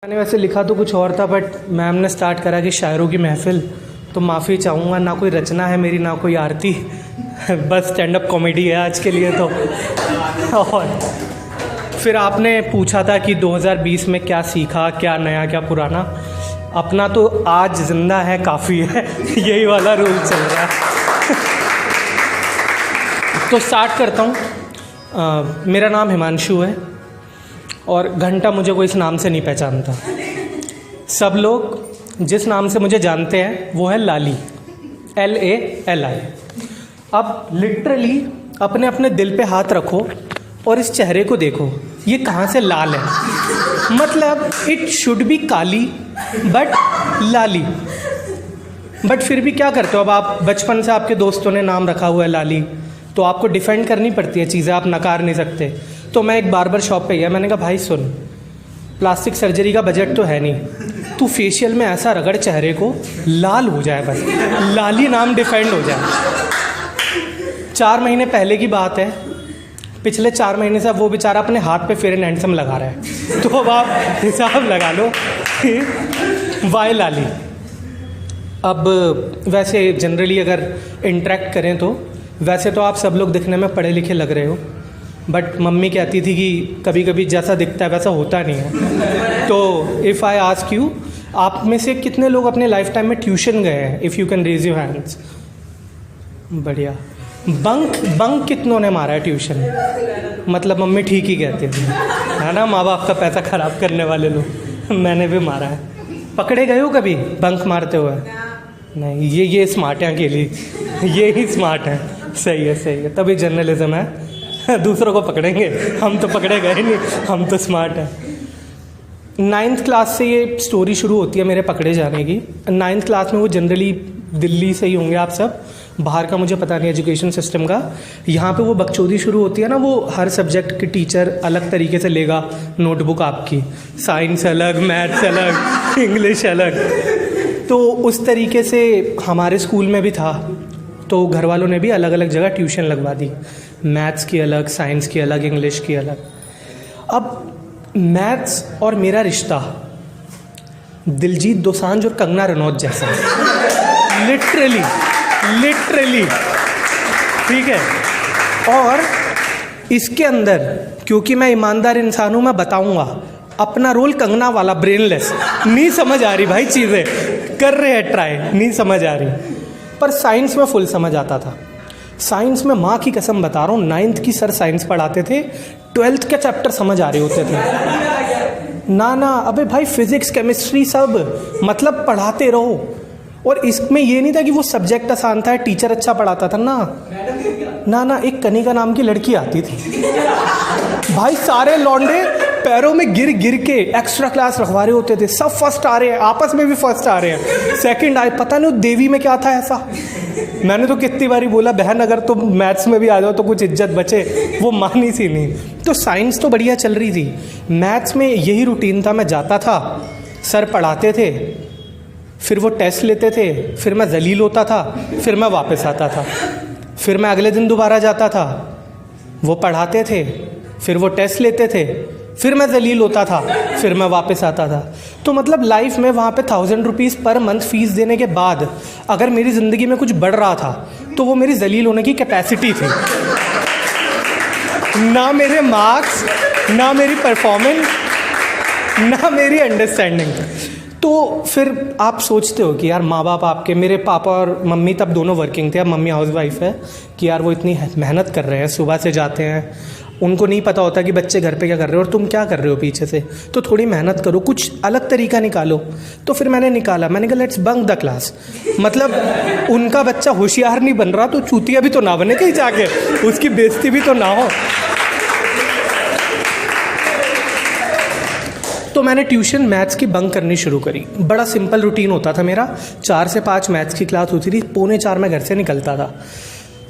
मैंने वैसे लिखा तो कुछ और था, बट मैम ने स्टार्ट करा कि शायरों की महफिल, तो माफ़ी चाहूँगा। ना कोई रचना है मेरी, ना कोई आरती, बस स्टैंड अप कॉमेडी है आज के लिए तो। और फिर आपने पूछा था कि 2020 में क्या सीखा, क्या नया क्या पुराना। अपना तो आज जिंदा है काफ़ी है, यही वाला रूल चल रहा है। तो स्टार्ट करता हूँ। मेरा नाम हिमांशु है और घंटा मुझे कोई इस नाम से नहीं पहचानता। सब लोग जिस नाम से मुझे जानते हैं वो है लाली, LALI। अब लिटरली अपने अपने दिल पे हाथ रखो और इस चेहरे को देखो, ये कहाँ से लाल है। मतलब it should be Kali but Lali. But फिर भी क्या करते हो, अब आप बचपन से आपके दोस्तों ने नाम रखा हुआ है लाली, तो आपको डिफेंड करनी पड़ती है चीज़ें, आप नकार नहीं सकते। तो मैं एक बार्बर शॉप पे गया, मैंने कहा भाई सुन, प्लास्टिक सर्जरी का बजट तो है नहीं, तू फेशियल में ऐसा रगड़ चेहरे को लाल हो जाए, बस लाली नाम डिफेंड हो जाए। 4 महीने पहले की बात है, पिछले 4 महीने से वो बेचारा अपने हाथ पे फेयर एंड हैंडसम लगा रहा है। तो अब आप हिसाब लगा लो कि वाई लाली। अब वैसे जनरली अगर इंटरेक्ट करें तो वैसे तो आप सब लोग दिखने में पढ़े लिखे लग रहे हो, बट मम्मी कहती थी कि कभी कभी जैसा दिखता है वैसा होता नहीं है। तो इफ़ आई आस्क यू, आप में से कितने लोग अपने लाइफ टाइम में ट्यूशन गए हैं? If you can raise your hands. बढ़िया। बंक कितनों ने मारा है ट्यूशन? मतलब मम्मी ठीक ही कहती थी, है ना, माँ बाप का पैसा ख़राब करने वाले लोग। मैंने भी मारा है। पकड़े गए हो कभी बंक मारते हुए? नहीं, ये स्मार्ट है अकेली, ये ही स्मार्ट है। सही है, सही है, तभी जर्नलिज्म है। दूसरों को पकड़ेंगे, हम तो पकड़े गए नहीं, हम तो स्मार्ट हैं। 9th क्लास से ये स्टोरी शुरू होती है मेरे पकड़े जाने की। 9th क्लास में वो जनरली दिल्ली से ही होंगे आप सब, बाहर का मुझे पता नहीं एजुकेशन सिस्टम का। यहाँ पे वो बकचोदी शुरू होती है ना, वो हर सब्जेक्ट के टीचर अलग तरीके से लेगा नोटबुक आपकी, साइंस अलग, मैथ्स अलग, इंग्लिश अलग। तो उस तरीके से हमारे स्कूल में भी था, तो घर वालों ने भी अलग अलग जगह ट्यूशन लगवा दी, मैथ्स की अलग, साइंस की अलग, इंग्लिश की अलग। अब मैथ्स और मेरा रिश्ता दिलजीत दोसांझ और कंगना रनौत जैसा, लिटरली ठीक है। और इसके अंदर क्योंकि मैं ईमानदार इंसान हूँ, मैं बताऊँगा अपना रोल कंगना वाला, ब्रेनलेस। नहीं समझ आ रही भाई, चीज़ें कर रहे हैं ट्राई, नहीं समझ आ रही। पर साइंस में फुल समझ आता था। साइंस में माँ की कसम बता रहा हूँ, 9th की सर साइंस पढ़ाते थे, 12th के चैप्टर समझ आ रहे होते थे। ना अबे भाई, फिजिक्स केमिस्ट्री सब मतलब पढ़ाते रहो। और इसमें ये नहीं था कि वो सब्जेक्ट आसान था, टीचर अच्छा पढ़ाता था ना। एक कनिका नाम की लड़की आती थी भाई, सारे लौंडे पैरों में गिर के एक्स्ट्रा क्लास रखवा रहे होते थे। सब फर्स्ट आ रहे हैं, आपस में भी फर्स्ट आ रहे हैं, सेकंड आए। पता नहीं देवी में क्या था ऐसा। मैंने तो कितनी बारी बोला, बहन अगर तुम मैथ्स में भी आ जाओ तो कुछ इज्जत बचे, वो मानी सी नहीं। तो साइंस तो बढ़िया चल रही थी। मैथ्स में यही रूटीन था, मैं जाता था, सर पढ़ाते थे, फिर वो टेस्ट लेते थे, फिर मैं जलील होता था, फिर मैं वापस आता था, फिर मैं अगले दिन दोबारा जाता था, वो पढ़ाते थे, फिर वो टेस्ट लेते थे, फिर मैं जलील होता था, फिर मैं वापस आता था। तो मतलब लाइफ में वहाँ पे 1000 रुपीज़ पर मंथ फीस देने के बाद अगर मेरी ज़िंदगी में कुछ बढ़ रहा था तो वो मेरी जलील होने की कैपेसिटी थी, ना मेरे मार्क्स, ना मेरी परफॉर्मेंस, ना मेरी अंडरस्टैंडिंग। तो फिर आप सोचते हो कि यार माँ बाप आपके, मेरे पापा और मम्मी तब दोनों वर्किंग थे, अब मम्मी हाउसवाइफ है, कि यार वो इतनी मेहनत कर रहे हैं, सुबह से जाते हैं, उनको नहीं पता होता कि बच्चे घर पे क्या कर रहे हो और तुम क्या कर रहे हो पीछे से, तो थोड़ी मेहनत करो, कुछ अलग तरीका निकालो। तो फिर मैंने निकाला, मैंने कहा लेट्स बंक द क्लास। मतलब उनका बच्चा होशियार नहीं बन रहा तो चूतिया भी तो ना बने कहीं जाके, उसकी बेइज्जती भी तो ना हो। तो मैंने ट्यूशन मैथ्स की बंक करनी शुरू करी। बड़ा सिंपल रूटीन होता था मेरा, 4 से 5 मैथ्स की क्लास होती थी, 3:45 में घर से निकलता था,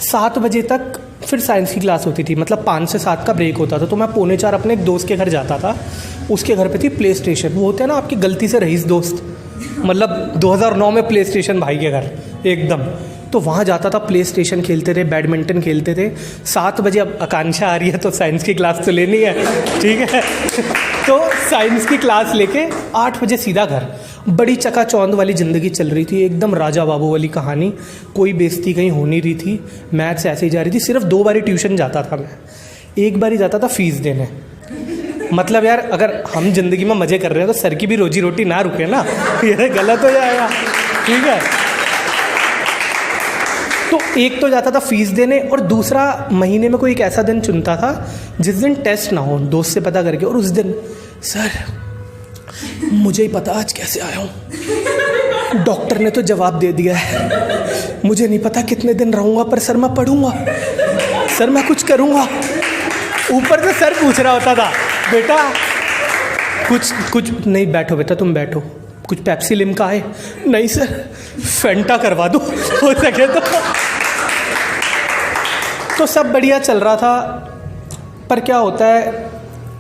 7 बजे तक फिर साइंस की क्लास होती थी, मतलब 5 से 7 का ब्रेक होता था। तो मैं 3:45 अपने एक दोस्त के घर जाता था, उसके घर पे थी प्ले स्टेशन। वो होते हैं ना आपकी गलती से रईस दोस्त, मतलब 2009 में प्ले स्टेशन भाई के घर एकदम। तो वहाँ जाता था, प्ले स्टेशन खेलते थे, बैडमिंटन खेलते थे। 7 बजे अब आकांक्षा आ रही है तो साइंस की क्लास तो लेनी है, ठीक है। तो साइंस की क्लास लेके 8 बजे सीधा घर। बड़ी चकाचौंध वाली ज़िंदगी चल रही थी, एकदम राजा बाबू वाली कहानी, कोई बेइज्जती कहीं हो नहीं रही थी। मैथ्स ऐसे ही जा रही थी। सिर्फ 2 बारी ट्यूशन जाता था मैं, एक बार ही जाता था फीस देने। मतलब यार, अगर हम ज़िंदगी में मज़े कर रहे हैं तो सर की भी रोजी रोटी ना रुके ना, ये गलत हो जाएगा, ठीक है। तो एक तो जाता था फीस देने, और दूसरा महीने में कोई एक ऐसा दिन चुनता था जिस दिन टेस्ट ना हो, दोस्त से पता करके। और उस दिन, सर मुझे ही पता आज कैसे आया हूँ, डॉक्टर ने तो जवाब दे दिया है, मुझे नहीं पता कितने दिन रहूँगा, पर सर मैं पढ़ूँगा, सर मैं कुछ करूँगा। ऊपर से सर पूछ रहा होता था, बेटा कुछ नहीं, बैठो बेटा तुम बैठो, कुछ पेप्सी लिम्का है? नहीं सर, फेंटा करवा दो हो सके तो सब बढ़िया चल रहा था। पर क्या होता है,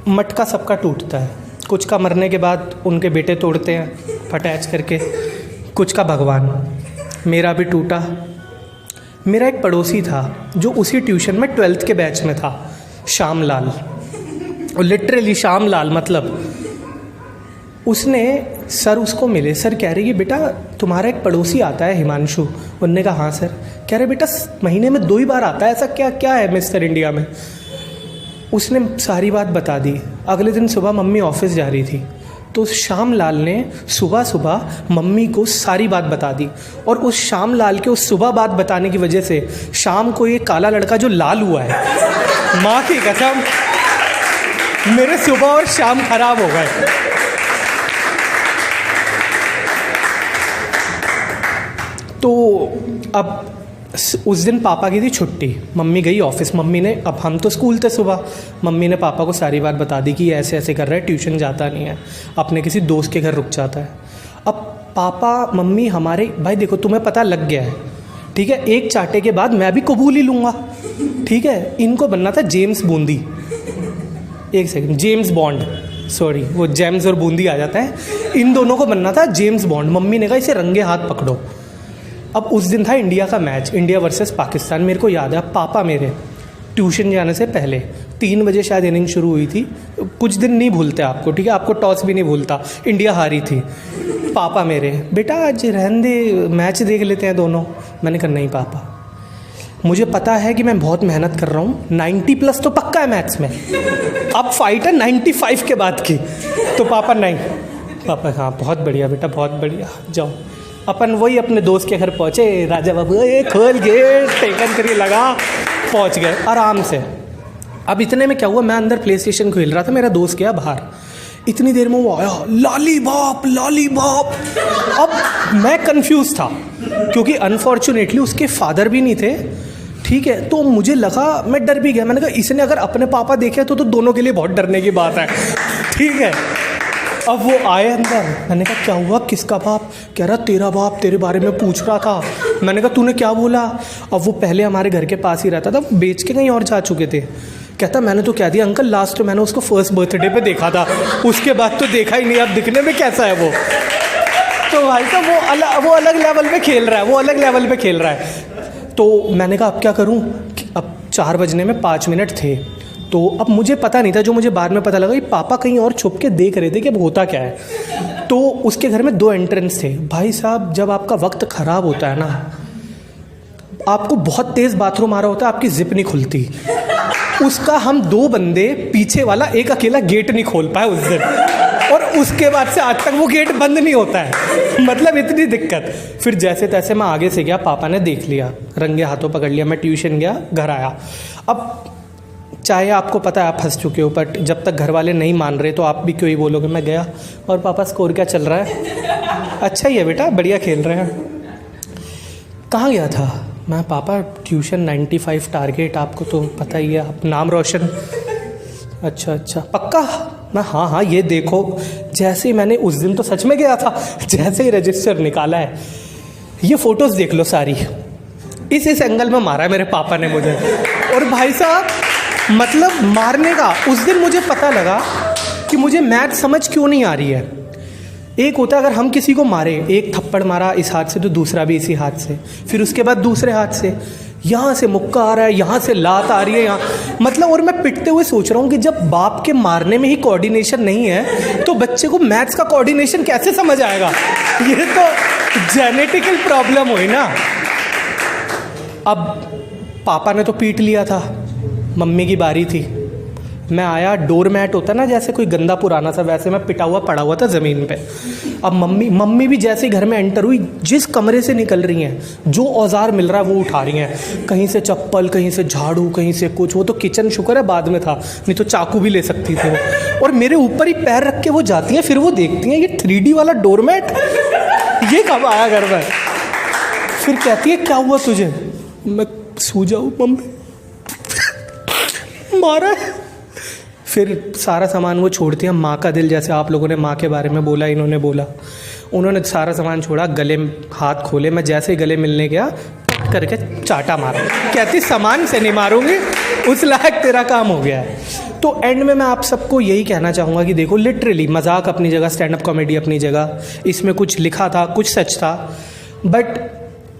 मटका सबका टूटता है। कुछ का मरने के बाद उनके बेटे तोड़ते हैं फटैच करके, कुछ का भगवान। मेरा भी टूटा। मेरा एक पड़ोसी था जो उसी ट्यूशन में 12th के बैच में था, श्याम लाल। और लिटरली श्याम लाल, मतलब उसने, सर उसको मिले, सर कह रही है बेटा तुम्हारा एक पड़ोसी आता है हिमांशु। उनने कहा हाँ सर। कह रहे बेटा महीने में 2 ही बार आता है, ऐसा क्या क्या है मिस्टर इंडिया में? उसने सारी बात बता दी। अगले दिन सुबह मम्मी ऑफिस जा रही थी, तो श्याम लाल ने सुबह सुबह मम्मी को सारी बात बता दी। और उस श्याम लाल के उस सुबह बात बताने की वजह से शाम को ये काला लड़का जो लाल हुआ है, माँ की कसम मेरे सुबह और शाम खराब हो गए। तो अब उस दिन पापा की थी छुट्टी, मम्मी गई ऑफिस। मम्मी ने, अब हम तो स्कूल थे सुबह, मम्मी ने पापा को सारी बात बता दी कि ऐसे ऐसे कर रहा है, ट्यूशन जाता नहीं है, अपने किसी दोस्त के घर रुक जाता है। अब पापा मम्मी हमारे, भाई देखो तुम्हें पता लग गया है, ठीक है, एक चाटे के बाद मैं भी कबूल ही लूँगा, ठीक है। इनको बनना था जेम्स बूंदी, एक सेकंड, जेम्स बॉन्ड, सॉरी वो जेम्स और बूंदी आ जाता है, इन दोनों को बनना था जेम्स बॉन्ड। मम्मी ने कहा इसे रंगे हाथ पकड़ो। अब उस दिन था इंडिया का मैच, इंडिया वर्सेस पाकिस्तान। मेरे को याद है, पापा मेरे ट्यूशन जाने से पहले 3 बजे शायद इनिंग शुरू हुई थी, कुछ दिन नहीं भूलते आपको, ठीक है, आपको टॉस भी नहीं भूलता, इंडिया हारी थी। पापा मेरे, बेटा आज रहने दे, मैच देख लेते हैं दोनों। मैंने कहा नहीं पापा, मुझे पता है कि मैं बहुत मेहनत कर रहा हूँ, 90+ तो पक्का है मैथ्स में, अब फाइट है 95 के बाद की। तो पापा नहीं, पापा हाँ बहुत बढ़िया बेटा बहुत बढ़िया, जाओ। अपन वही अपने दोस्त के घर पहुँचे, राजा बाबू ये खोल गेट टेकन करके लगा, पहुँच गए आराम से। अब इतने में क्या हुआ, मैं अंदर प्ले स्टेशन खेल रहा था, मेरा दोस्त गया बाहर। इतनी देर में वो आया, लॉलीपॉप लॉलीपॉप। अब मैं कंफ्यूज था क्योंकि अनफॉर्चुनेटली उसके फादर भी नहीं थे, ठीक है। तो मुझे लगा, मैं डर भी गया, मैंने कहा इसने अगर अपने पापा देखे तो दोनों के लिए बहुत डरने की बात है, ठीक है। अब वो आए अंदर, मैंने कहा क्या हुआ, किसका बाप? कह रहा तेरा बाप तेरे बारे में पूछ रहा था। मैंने कहा तूने क्या बोला? अब वो पहले हमारे घर के पास ही रहता था, बेच के कहीं और जा चुके थे। कहता मैंने तो क्या दिया अंकल, लास्ट मैंने उसको फर्स्ट बर्थडे पे देखा था, उसके बाद तो देखा ही नहीं, अब दिखने में कैसा है वो। तो भाई साहब वो अलग लेवल पे खेल रहा है, वो अलग लेवल पे खेल रहा है। तो मैंने कहा अब क्या करूँ, अब 4 बजने में 5 मिनट थे। तो अब मुझे पता नहीं था, जो मुझे बाद में पता लगा कि पापा कहीं और छुप के देख रहे थे कि अब होता क्या है। तो उसके घर में 2 एंट्रेंस थे। भाई साहब जब आपका वक्त ख़राब होता है ना, आपको बहुत तेज़ बाथरूम आ रहा होता है, आपकी जिप नहीं खुलती। उसका हम 2 बंदे, पीछे वाला एक अकेला गेट नहीं खोल पाए उस दिन, और उसके बाद से आज तक वो गेट बंद नहीं होता है, मतलब इतनी दिक्कत। फिर जैसे तैसे मैं आगे से गया, पापा ने देख लिया, रंगे हाथों पकड़ लिया। मैं ट्यूशन गया, घर आया। अब चाहे आपको पता है आप फंस चुके हो, बट जब तक घर वाले नहीं मान रहे तो आप भी क्यों ही बोलोगे। मैं गया और पापा स्कोर क्या चल रहा है? अच्छा ही है बेटा, बढ़िया खेल रहे हैं। कहाँ गया था मैं? पापा ट्यूशन 95 टारगेट, आपको तो पता ही है, आप नाम रोशन। अच्छा पक्का? मैं हाँ ये देखो। जैसे ही मैंने उस दिन तो सच में गया था, जैसे ही रजिस्टर निकाला है, ये फ़ोटोज़ देख लो सारी, इस एंगल में मारा है मेरे पापा ने मुझे। और भाई साहब मतलब मारने का, उस दिन मुझे पता लगा कि मुझे मैथ समझ क्यों नहीं आ रही है। एक होता है अगर हम किसी को मारे, एक थप्पड़ मारा इस हाथ से तो दूसरा भी इसी हाथ से, फिर उसके बाद दूसरे हाथ से, यहाँ से मुक्का आ रहा है, यहाँ से लात आ रही है, यहाँ मतलब। और मैं पिटते हुए सोच रहा हूँ कि जब बाप के मारने में ही कोऑर्डिनेशन नहीं है तो बच्चे को मैथ्स का कोऑर्डिनेशन कैसे समझ आएगा? ये तो जेनेटिकल प्रॉब्लम हुई ना। अब पापा ने तो पीट लिया था, मम्मी की बारी थी। मैं आया, डोर मैट होता है ना जैसे कोई गंदा पुराना सा, वैसे मैं पिटा हुआ पड़ा हुआ था ज़मीन पे। अब मम्मी भी जैसे ही घर में एंटर हुई, जिस कमरे से निकल रही हैं, जो औजार मिल रहा है वो उठा रही हैं, कहीं से चप्पल, कहीं से झाड़ू, कहीं से कुछ। वो तो किचन शुक्र है बाद में था, नहीं तो चाकू भी ले सकती थी वो। और मेरे ऊपर ही पैर रख के वो जाती हैं, फिर वो देखती हैं ये 3D वाला डोर मैट ये कब आया घर में। फिर कहती है क्या हुआ तुझे? मैं सो जाऊँ मम्मी, मारा है। फिर सारा सामान वो छोड़ती हैं। माँ का दिल, जैसे आप लोगों ने माँ के बारे में बोला, इन्होंने बोला, उन्होंने सारा सामान छोड़ा, गले हाथ खोले। मैं जैसे ही गले मिलने गया, पट करके चाटा मारा। कहती सामान से नहीं मारूंगी, उस लायक तेरा काम हो गया है। तो एंड में मैं आप सबको यही कहना चाहूँगा कि देखो, लिटरली मजाक अपनी जगह, स्टैंड अप कॉमेडी अपनी जगह, इसमें कुछ लिखा था, कुछ सच था। बट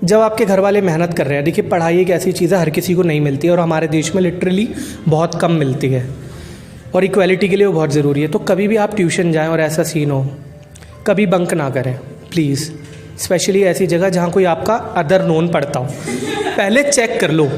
जब आपके घर वाले मेहनत कर रहे हैं, देखिए पढ़ाई एक ऐसी चीज़ है हर किसी को नहीं मिलती है, और हमारे देश में लिटरली बहुत कम मिलती है, और इक्वालिटी के लिए वो बहुत ज़रूरी है। तो कभी भी आप ट्यूशन जाएं और ऐसा सीन हो, कभी बंक ना करें प्लीज़, स्पेशली ऐसी जगह जहाँ कोई आपका अदर नोन पढ़ता हो। पहले चेक कर लो,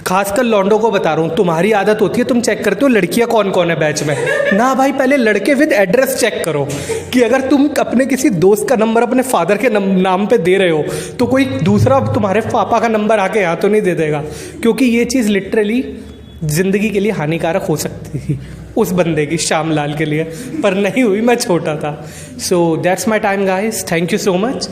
खासकर लौंडों को बता रहा हूँ, तुम्हारी आदत होती है तुम चेक करते हो लड़कियाँ कौन कौन है बैच में। ना भाई, पहले लड़के विद एड्रेस चेक करो कि अगर तुम अपने किसी दोस्त का नंबर अपने फादर के नाम पे दे रहे हो तो कोई दूसरा तुम्हारे पापा का नंबर आके यहाँ तो नहीं दे देगा, क्योंकि ये चीज़ लिटरली ज़िंदगी के लिए हानिकारक हो सकती थी उस बंदे की, श्यामलाल के लिए, पर नहीं हुई, मैं छोटा था। So that's my time guys, thank you so much.